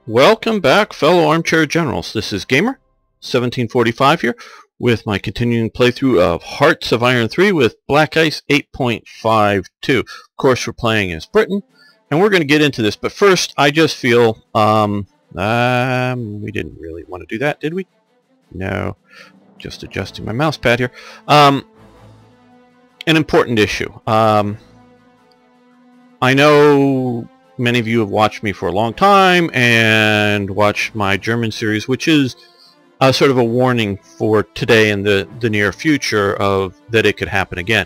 Welcome back, fellow armchair generals. This is Gamer 1745 here with my continuing playthrough of Hearts of Iron 3 with Black Ice 8.52. Of course, we're playing as Britain, and we're going to get into this. But first, I just feel we didn't really want to do that, did we? No, just adjusting my mouse pad here. An important issue. I know many of you have watched me for a long time and watched my German series, which is sort of a warning for today and the near future of that it could happen again.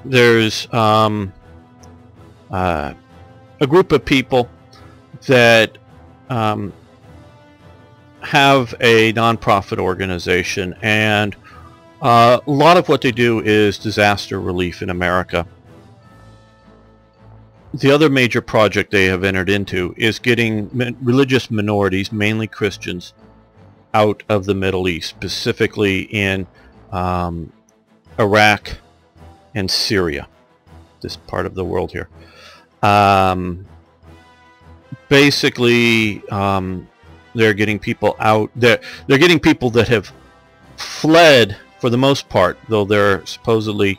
There's a group of people that have a non-profit organization, and a lot of what they do is disaster relief in America. The other major project they have entered into is getting religious minorities, mainly Christians, out of the Middle East, specifically in Iraq and Syria, this part of the world here. Basically, they're getting people out. They're getting people that have fled for the most part, though they're supposedly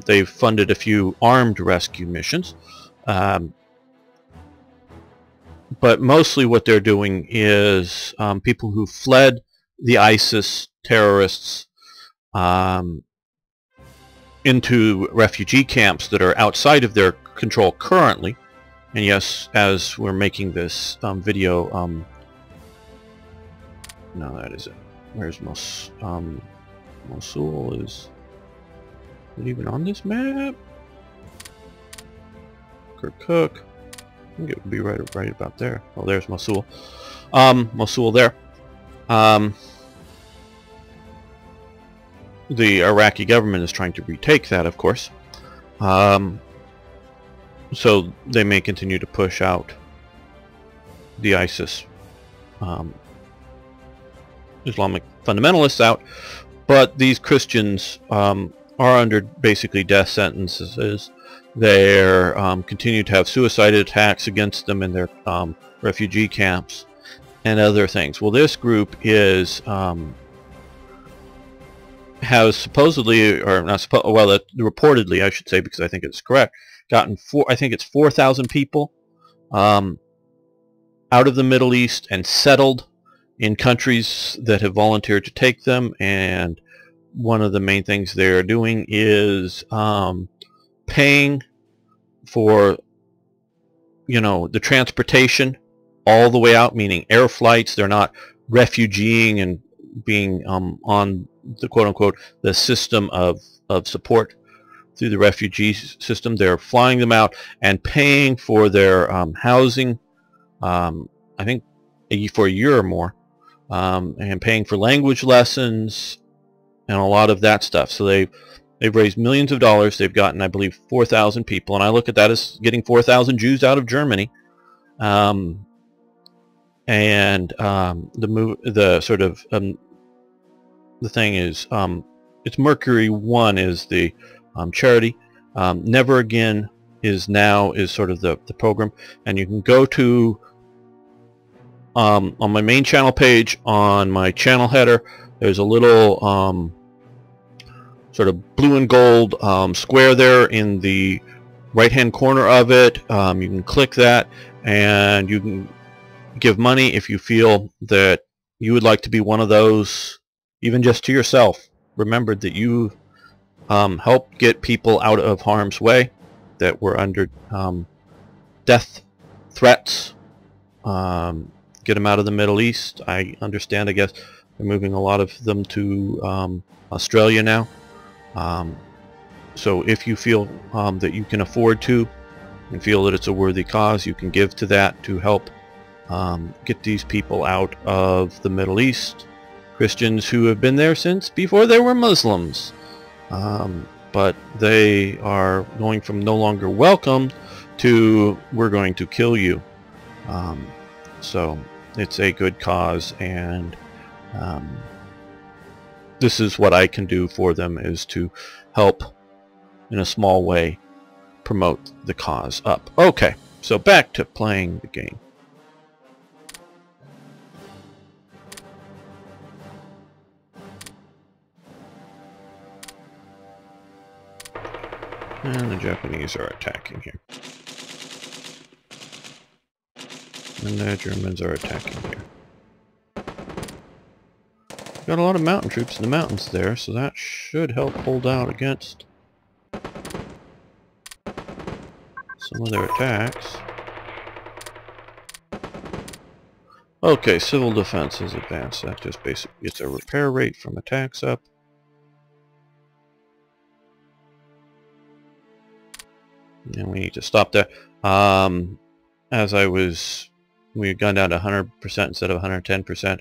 they've funded a few armed rescue missions. But mostly what they're doing is people who fled the ISIS terrorists into refugee camps that are outside of their control currently. And yes, as we're making this video, no, that is it. Where's Mosul? Is it even on this map? Kirkuk. I think it would be right about there. Oh, there's Mosul. Mosul there. The Iraqi government is trying to retake that, of course. So they may continue to push out the ISIS Islamic fundamentalists out, but these Christians are under basically death sentences. They're continue to have suicide attacks against them in their refugee camps and other things. Well, this group is has supposedly, or not reportedly, I should say, because I think it's correct, gotten I think it's 4,000 people out of the Middle East and settled in countries that have volunteered to take them. And one of the main things they're doing is paying for, the transportation all the way out, meaning air flights. They're not refugeeing and being on the quote-unquote the system of support through the refugee system. They're flying them out and paying for their housing, I think for a year or more, and paying for language lessons and a lot of that stuff. So they've raised millions of dollars. They've gotten, I believe, 4,000 people, and I look at that as getting 4,000 Jews out of Germany. The thing is, it's Mercury One is the charity. Never Again is sort of the program, and you can go to on my main channel page, on my channel header. There's a little sort of blue and gold square there in the right hand corner of it. You can click that and you can give money if you feel that you would like to be one of those, even just to yourself. Remember that you helped get people out of harm's way that were under death threats. Get them out of the Middle East. I understand, I guess they're moving a lot of them to Australia now. So if you feel that you can afford to and feel that it's a worthy cause, you can give to that to help get these people out of the Middle East. Christians who have been there since before there were Muslims, but they are going from no longer welcome to we're going to kill you. So it's a good cause, and this is what I can do for them, is to help in a small way promote the cause up. Okay, so back to playing the game. And the Japanese are attacking here. And the Germans are attacking here. Got a lot of mountain troops in the mountains there, so that should help hold out against some of their attacks. Okay, civil defense has advanced. That just basically gets a repair rate from attacks up. And we need to stop there. We had gone down to 100% instead of 110%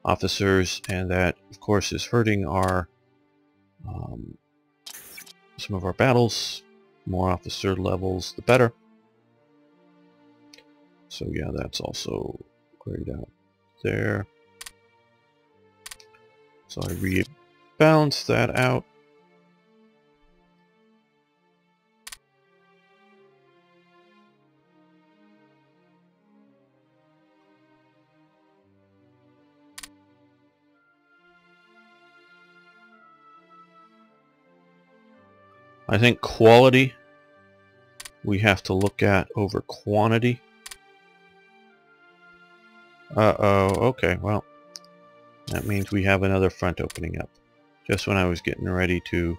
officers, and that, of course, is hurting our some of our battles. More officer levels, the better. So yeah, that's also grayed out there. So I rebalance that out. I think quality we have to look at over quantity. Okay, well, that means we have another front opening up. Just when I was getting ready to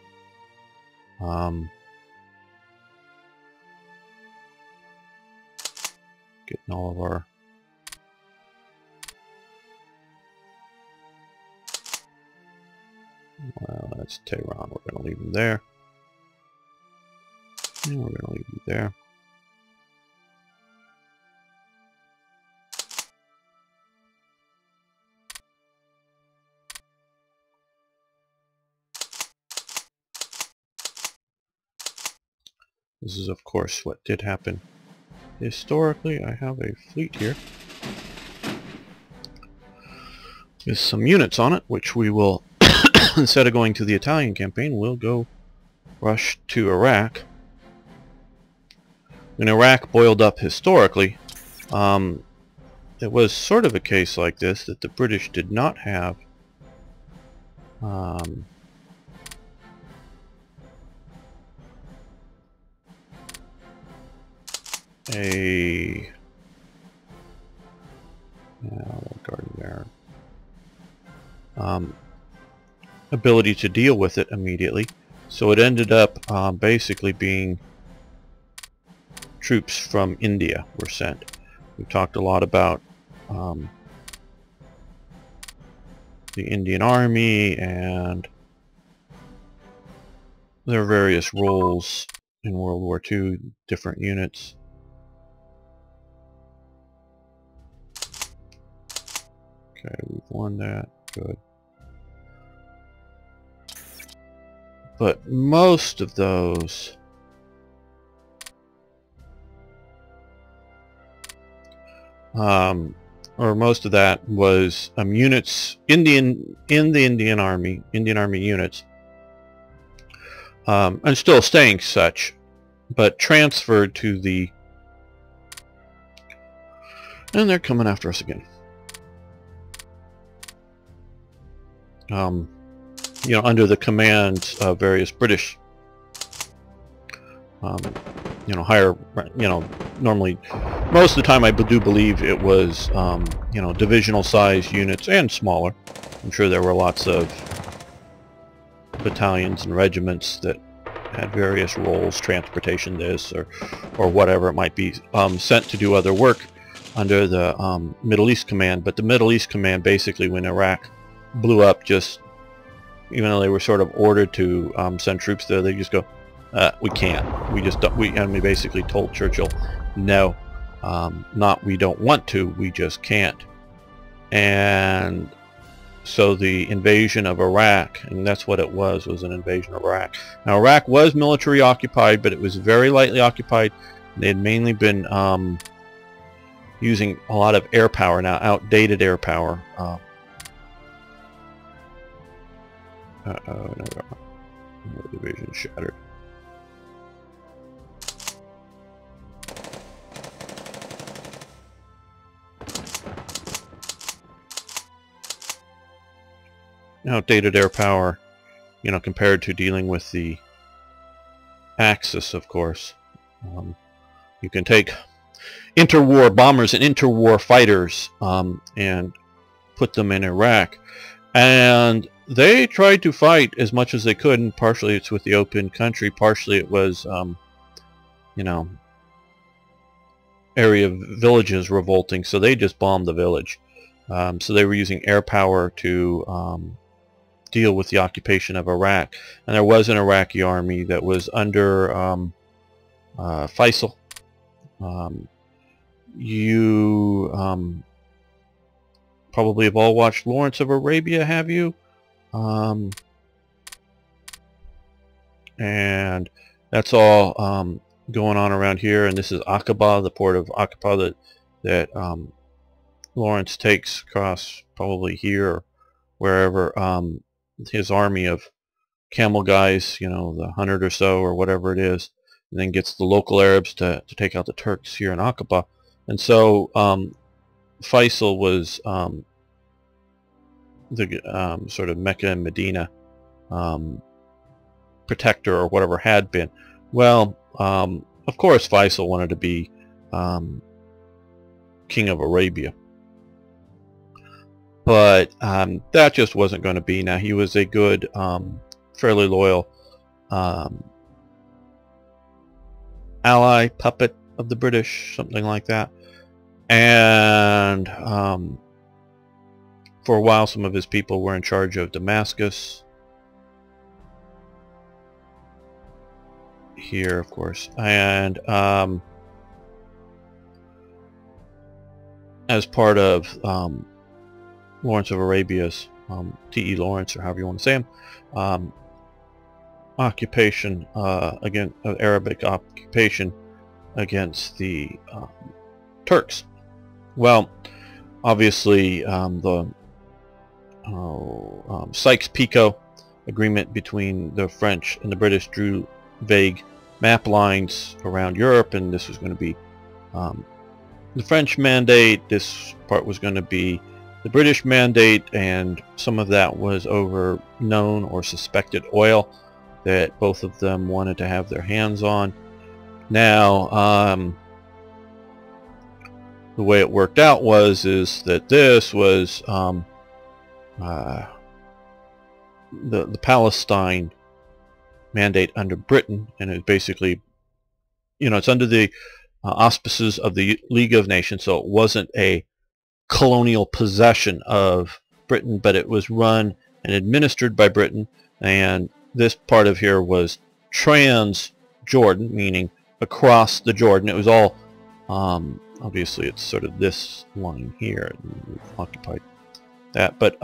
getting all of our well, that's Tehran. We're going to leave them there. And we're going to leave you there. This is, of course, what did happen historically. I have a fleet here with some units on it, which we will, instead of going to the Italian campaign, we'll go rush to Iraq. When Iraq boiled up historically, it was sort of a case like this, that the British did not have a ability to deal with it immediately. So it ended up basically being troops from India were sent. We talked a lot about the Indian Army and their various roles in World War II, different units. Okay, we've won that. Good. But most of those or most of that was units in the Indian Army units, and still staying such, but transferred to the, and they're coming after us again. You know, under the command of various British, you know, higher, you know, normally, most of the time I do believe it was, you know, divisional size units and smaller. I'm sure there were lots of battalions and regiments that had various roles, transportation this or whatever it might be, sent to do other work under the Middle East Command. But the Middle East Command, basically when Iraq blew up, just, even though they were sort of ordered to send troops there, they just go, we can't. We just don't. And we basically told Churchill, no, not we don't want to, we just can't. And so the invasion of Iraq, and that's what it was an invasion of Iraq. Now Iraq was military occupied, but it was very lightly occupied. They had mainly been using a lot of air power, now outdated air power. No, division shattered. Outdated air power, you know, compared to dealing with the Axis, of course. You can take interwar bombers and interwar fighters and put them in Iraq. And they tried to fight as much as they could, and partially it's with the open country, partially it was, you know, area villages revolting, so they just bombed the village. So they were using air power to deal with the occupation of Iraq. And there was an Iraqi army that was under Faisal. You probably have all watched Lawrence of Arabia, have you? And that's all going on around here. And this is Aqaba, the port of Aqaba that Lawrence takes across probably here or wherever. His army of camel guys, you know, the 100 or so or whatever it is, and then gets the local Arabs to take out the Turks here in Aqaba. And so Faisal was the sort of Mecca and Medina protector, or whatever had been. Well, of course Faisal wanted to be king of Arabia, but that just wasn't going to be. Now, he was a good, fairly loyal ally, puppet of the British, something like that. And for a while some of his people were in charge of Damascus. Here, of course. And as part of Lawrence of Arabia's, T.E. Lawrence, or however you want to say him, occupation, again, Arabic occupation against the Turks. Well, obviously the Sykes-Picot agreement between the French and the British drew vague map lines around Europe, and this was going to be the French mandate. This part was going to be the British mandate, and some of that was over known or suspected oil that both of them wanted to have their hands on. Now, the way it worked out is that this was the Palestine mandate under Britain, and it basically, you know, it's under the auspices of the League of Nations, so it wasn't a colonial possession of Britain, but it was run and administered by Britain. And this part of here was Trans-Jordan, meaning across the Jordan. It was all, obviously it's sort of this line here, we've occupied that, but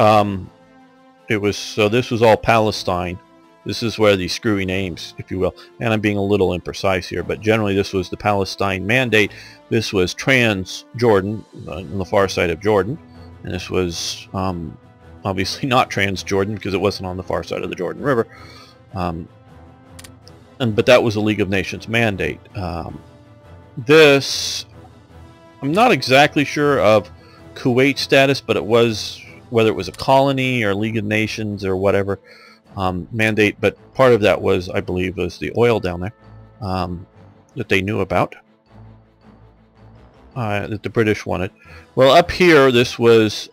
it was, so this was all Palestine. This is where these screwy names, if you will, and I'm being a little imprecise here, but generally this was the Palestine mandate. This was Trans-Jordan, on the far side of Jordan, and this was obviously not Trans-Jordan because it wasn't on the far side of the Jordan River. But that was a League of Nations mandate. This, I'm not exactly sure of Kuwait's status, but it was, whether it was a colony or League of Nations or whatever, mandate, but part of that was, I believe, was the oil down there that they knew about, that the British wanted. Well, up here, this was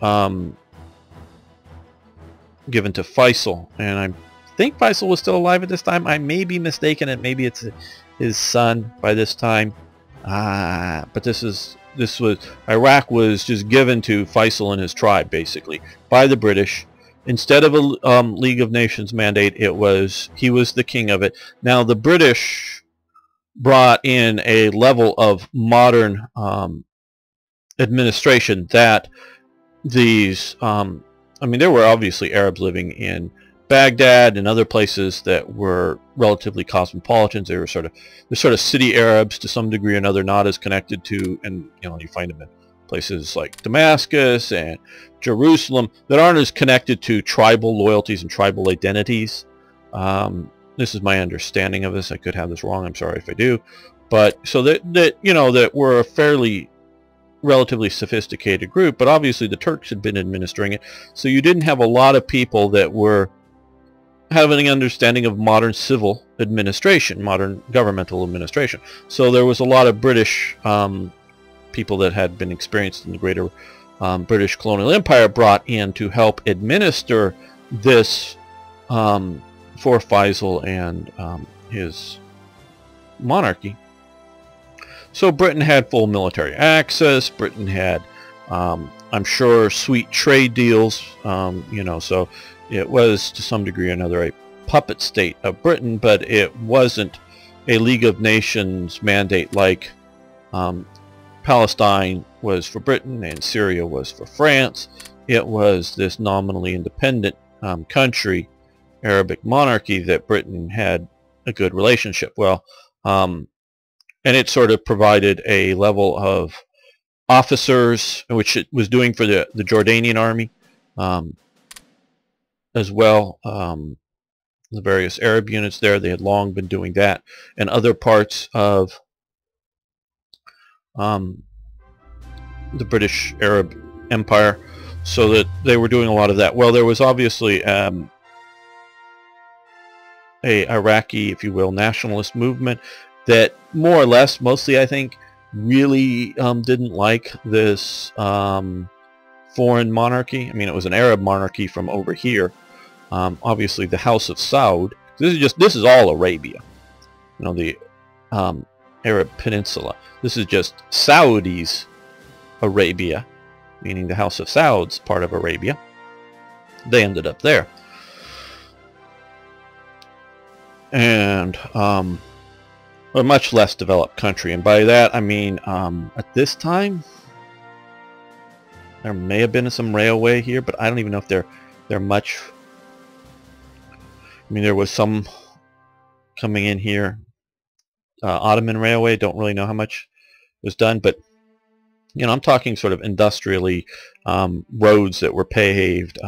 given to Faisal, and I think Faisal was still alive at this time. I may be mistaken, and maybe it's his son by this time. But this was, Iraq was just given to Faisal and his tribe, basically, by the British. Instead of a League of Nations mandate, he was the king of it. Now, the British brought in a level of modern administration that these, I mean, there were obviously Arabs living in Baghdad and other places that were relatively cosmopolitans. They were they're sort of city Arabs to some degree or another, not as connected to, and you know, you find them in places like Damascus and Jerusalem that aren't as connected to tribal loyalties and tribal identities. This is my understanding of this. I could have this wrong. I'm sorry if I do. But so that you know, that we're a fairly relatively sophisticated group, but obviously the Turks had been administering it, so you didn't have a lot of people that were having an understanding of modern civil administration, modern governmental administration. So there was a lot of British people that had been experienced in the greater British colonial empire brought in to help administer this for Faisal and his monarchy. So Britain had full military access. Britain had, I'm sure, sweet trade deals. You know, so it was to some degree or another a puppet state of Britain, but it wasn't a League of Nations mandate like Palestine was for Britain and Syria was for France. It was this nominally independent country, Arabic monarchy, that Britain had a good relationship. Well, and it sort of provided a level of officers, which it was doing for the Jordanian army as well. The various Arab units there, they had long been doing that, and other parts of the British Arab Empire, so that they were doing a lot of that. Well, there was obviously a Iraqi, if you will, nationalist movement that more or less, mostly I think, really didn't like this foreign monarchy. I mean, it was an Arab monarchy from over here. Obviously, the House of Saud. This is all Arabia. You know, the Arab Peninsula. This is just Saudi's Arabia, meaning the House of Saud's part of Arabia. They ended up there. And a much less developed country. And by that, I mean, at this time, there may have been some railway here, but I don't even know if they're much. I mean, there was some coming in here. Ottoman Railway, don't really know how much was done, but you know, I'm talking sort of industrially, roads that were paved,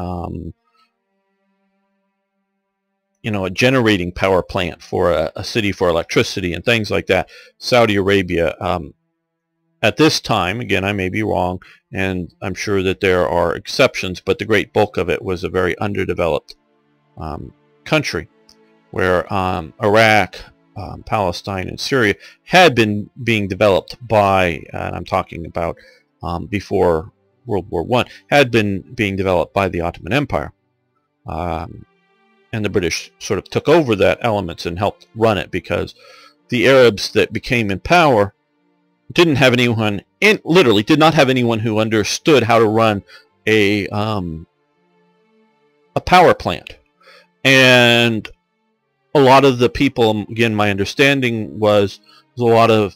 you know, a generating power plant for a city for electricity and things like that. Saudi Arabia, at this time, again, I may be wrong, and I'm sure that there are exceptions, but the great bulk of it was a very underdeveloped country, where Iraq, Palestine, and Syria had been being developed by, and I'm talking about before World War I, had been being developed by the Ottoman Empire. And the British sort of took over that elements and helped run it, because the Arabs that became in power didn't have anyone, literally did not have anyone who understood how to run a power plant. And a lot of the people, again, my understanding was a lot of,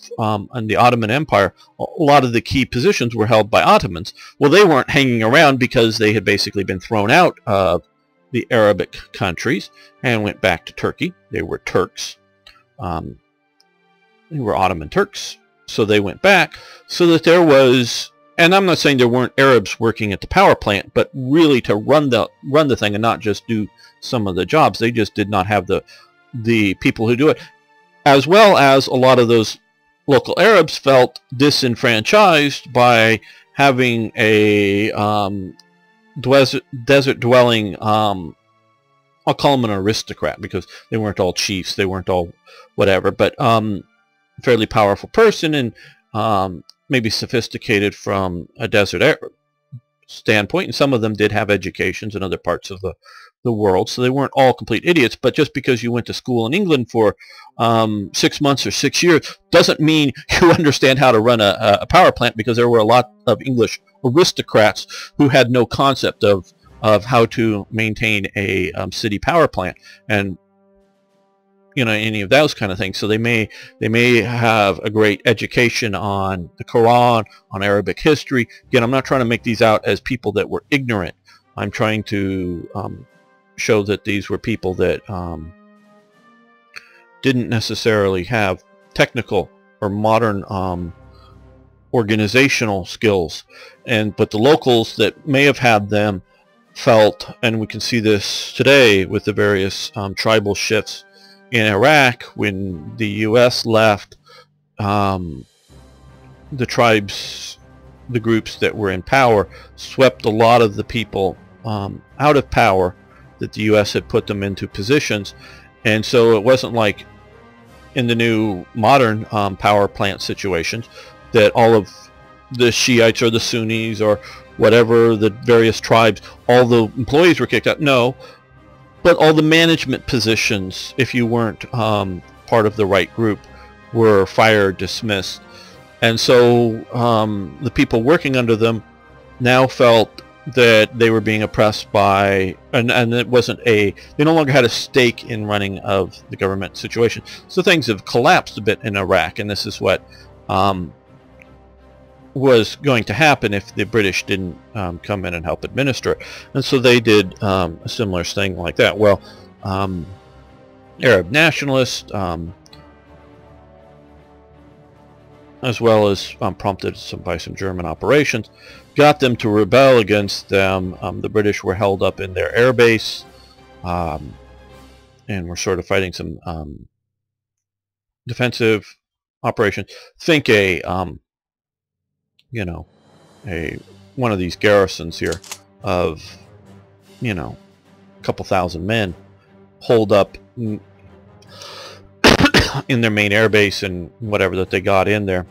in the Ottoman Empire, a lot of the key positions were held by Ottomans. Well, they weren't hanging around because they had basically been thrown out of the Arabic countries and went back to Turkey. They were Turks. They were Ottoman Turks. So they went back, so that there was, and I'm not saying there weren't Arabs working at the power plant, but really to run the thing and not just do some of the jobs. They just did not have the people who do it. As well as a lot of those local Arabs felt disenfranchised by having a desert dwelling, I'll call them an aristocrat, because they weren't all chiefs, they weren't all whatever, but fairly powerful person, and maybe sophisticated from a desert Arab standpoint, and some of them did have educations in other parts of the world, so they weren't all complete idiots. But just because you went to school in England for 6 months or 6 years doesn't mean you understand how to run a power plant, because there were a lot of English aristocrats who had no concept of how to maintain a city power plant, and you know, any of those kind of things. So they may have a great education on the Quran, on Arabic history. Again, I'm not trying to make these out as people that were ignorant. I'm trying to show that these were people that didn't necessarily have technical or modern organizational skills, but the locals that may have had them felt, and we can see this today with the various tribal shifts in Iraq. When the U.S. left, the tribes, the groups that were in power, swept a lot of the people out of power that the U.S. had put them into positions, And so it wasn't like in the new modern power plant situations that all of the Shiites or the Sunnis or whatever the various tribes, all the employees were kicked out. No, but all the management positions, if you weren't part of the right group, were fired, dismissed. And so the people working under them now felt that they were being oppressed by, and it wasn't they no longer had a stake in running of the government situation. So things have collapsed a bit in Iraq, and this is what was going to happen if the British didn't come in and help administer it. And so they did a similar thing like that. Well, Arab nationalists, as well as prompted by some German operations, got them to rebel against them. The British were held up in their air base and were sort of fighting some defensive operations. Think you know, one of these garrisons here of, a couple thousand men holed up in their main air base and whatever that they got in there.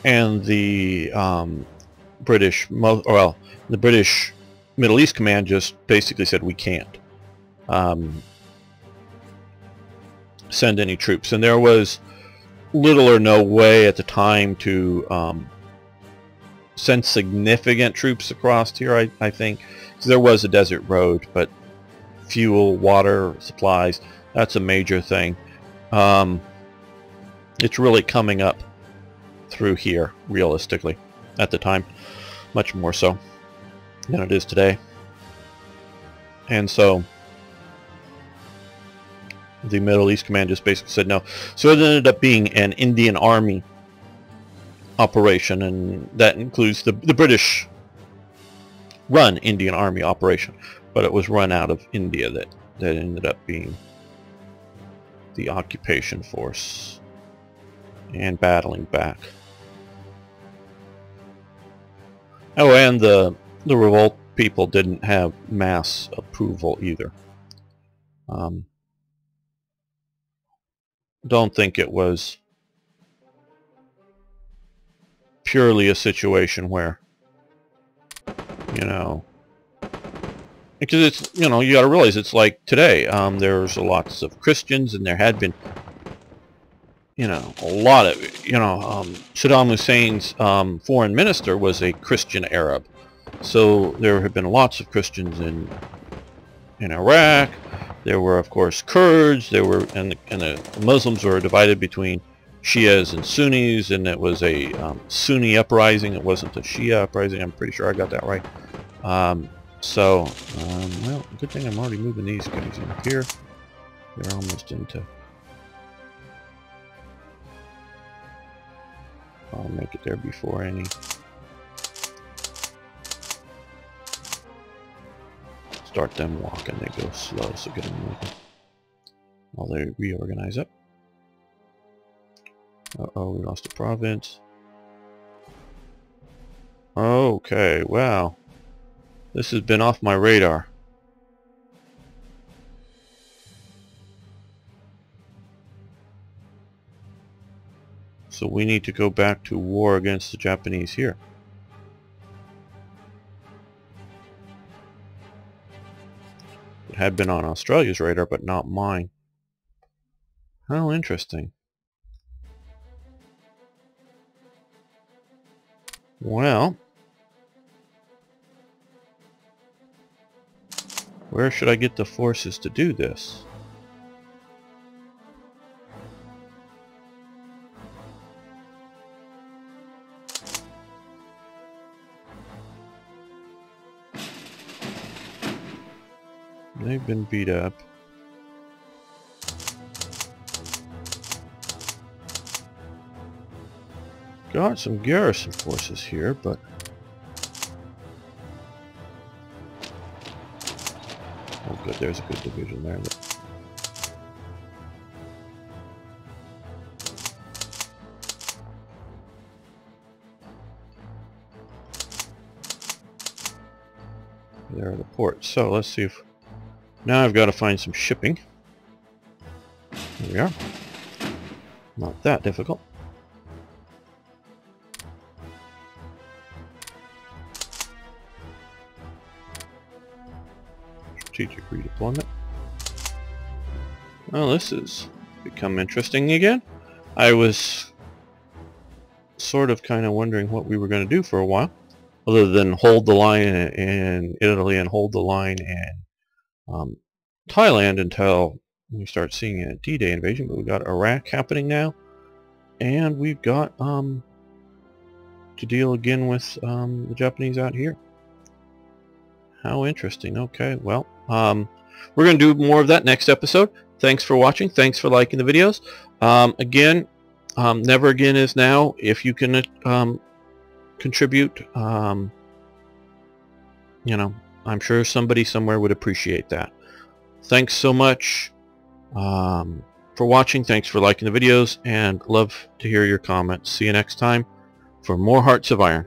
And the British Middle East Command just basically said, we can't send any troops. And there was little or no way at the time to send significant troops across here, I think. There was a desert road, but fuel, water, supplies, that's a major thing. It's really coming up through here, realistically, at the time, much more so than it is today. And so the Middle East Command just basically said no. So it ended up being an Indian Army operation, and that includes the British run Indian Army operation, but it was run out of India that ended up being the occupation force and battling back. Oh, and the revolt people didn't have mass approval either. Don't think it was purely a situation where, because it's, you got to realize it's like today. There's lots of Christians, and there had been, a lot of, Saddam Hussein's foreign minister was a Christian Arab. So there have been lots of Christians in Iraq. There were, of course, Kurds. There were, and the Muslims were divided between Shias and Sunnis, and it was a Sunni uprising. It wasn't a Shia uprising. I'm pretty sure I got that right. Well, good thing I'm already moving these guys in here. They're almost into. I'll make it there before any. Start them walking. They go slow, so get them moving while they reorganize up. Uh-oh, we lost a province. Okay, wow. This has been off my radar. So we need to go back to war against the Japanese here. It had been on Australia's radar, but not mine. How interesting. Well, where should I get the forces to do this? They've been beat up. Got some garrison forces here, but oh good, there's a good division there. There are the ports. So let's see if Now I've got to find some shipping. Here we are. Not that difficult. Strategic redeployment. Well, this has become interesting again. I was sort of kind of wondering what we were going to do for a while, other than hold the line in Italy and hold the line in Thailand until we start seeing a D-Day invasion. But we've got Iraq happening now, and we've got to deal again with the Japanese out here. How interesting. Okay, well, we're going to do more of that next episode. Thanks for watching. Thanks for liking the videos. Again, never again is now. If you can contribute, you know, I'm sure somebody somewhere would appreciate that. Thanks so much for watching. Thanks for liking the videos, and love to hear your comments. See you next time for more Hearts of Iron.